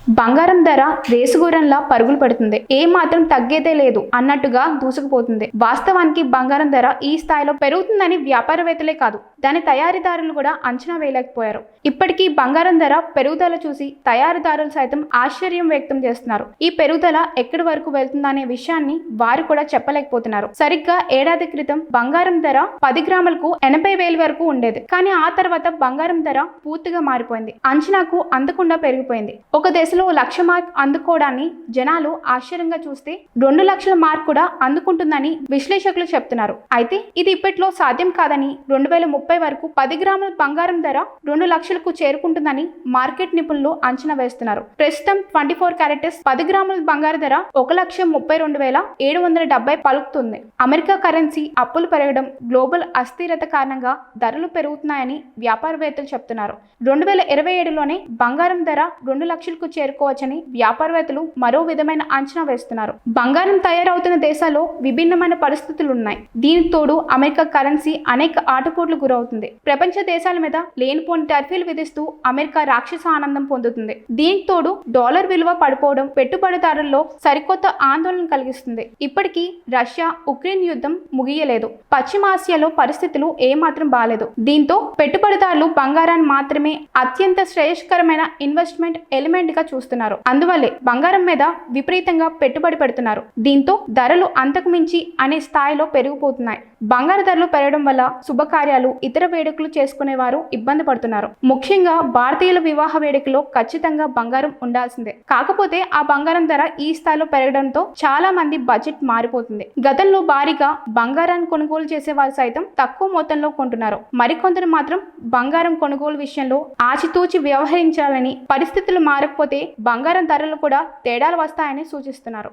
బంగారం ధర రేసుగుర్రంలా పరుగులు పెడుతుంది. ఏ మాత్రం తగ్గేదే లేదు అన్నట్టుగా దూసుకుపోతుంది. వాస్తవానికి బంగారం ధర ఈ స్థాయిలో పెరుగుతుందని వ్యాపారవేత్తలే కాదు, దాని తయారీదారులు కూడా అంచనా వేయలేకపోయారు. ఇప్పటికీ బంగారం ధర పెరుగుదల చూసి తయారీదారులు సైతం ఆశ్చర్యం వ్యక్తం చేస్తున్నారు. ఈ పెరుగుదల ఎక్కడి వరకు వెళ్తుందనే విషయాన్ని వారు కూడా చెప్పలేకపోతున్నారు. సరిగ్గా ఏడాది క్రితం బంగారం ధర 10 గ్రాములకు 80,000 వరకు ఉండేది. కానీ ఆ తర్వాత బంగారం ధర పూర్తిగా మారిపోయింది. అంచనాకు అందకుండా పెరిగిపోయింది. ఒక దేశంలో 1,00,000 మార్క్ అందుకోవడాన్ని జనాలు ఆశ్చర్యంగా చూస్తే 2 లక్షల మార్క్ కూడా అందుకుంటుందని విశ్లేషకులు చెప్తున్నారు. అయితే ఇది ఇప్పట్లో సాధ్యం కాదని 2030 వరకు 10 గ్రాముల బంగారం ధర 2 లక్షలకు చేరుకుంటుందని మార్కెట్ నిపుణులు అంచనా వేస్తున్నారు. ప్రస్తుతం 24 క్యారెట్స్ 10 గ్రాముల బంగారు ధర 1,32,770 పలుకుతుంది. అమెరికా కరెన్సీ అప్పులు పెరగడం, గ్లోబల్ అస్థిరత కారణంగా ధరలు పెరుగుతున్నాయని వ్యాపారవేత్తలు చెప్తున్నారు. 2027లోనే బంగారం ధర 2 లక్షలకు చేరుకోవచ్చని వ్యాపారవేత్తలు మరో విధమైన అంచనా వేస్తున్నారు. బంగారం తయారవుతున్న దేశాల్లో విభిన్నమైన పరిస్థితులు ఉన్నాయి. దీనికి తోడు అమెరికా కరెన్సీ అనేక ఆటుపోట్లు గురవుతుంది. ప్రపంచ దేశాల మీద లేనిపోని టర్ఫీలు విధిస్తూ అమెరికా రాక్షస ఆనందం పొందుతుంది. దీనికి తోడు డాలర్ విలువ పడిపోవడం పెట్టుబడిదారుల్లో సరికొత్త ఆందోళన కలిగిస్తుంది. ఇప్పటికీ రష్యా ఉక్రెయిన్ యుద్ధం ముగియలేదు. పశ్చిమాసియాలో పరిస్థితులు ఏమాత్రం బాలేదు. దీంతో పెట్టుబడిదారులు బంగారాన్ని మాత్రమే అత్యంత శ్రేయస్కరమైన ఇన్వెస్ట్మెంట్ ఎలిమెంట్ గా చూస్తున్నారు. అందువల్లే బంగారం మీద విపరీతంగా పెట్టుబడి పెడుతున్నారు. దీంతో ధరలు అంతకు మించి అనే స్థాయిలో పెరిగిపోతున్నాయి. బంగారు ధరలు పెరగడం వల్ల శుభకార్యాలు, ఇతర వేడుకలు చేసుకునేవారు ఇబ్బంది పడుతున్నారు. ముఖ్యంగా భారతీయుల వివాహ వేడుకలో ఖచ్చితంగా బంగారం ఉండాల్సిందే. కాకపోతే ఆ బంగారం ధర ఈ స్థాయిలో పెరగడంతో చాలా మంది బడ్జెట్ మారిపోతుంది. గతంలో భారీగా బంగారాన్ని కొనుగోలు చేసే వారు సైతం తక్కువ మొత్తంలో కొంటున్నారు. మరికొందరు మాత్రం బంగారం కొనుగోలు విషయంలో ఆచితూచి వ్యవహరించాలని, పరిస్థితులు మారకపోతే బంగారం ధరలు కూడా తేడాలు వస్తాయని సూచిస్తున్నారు.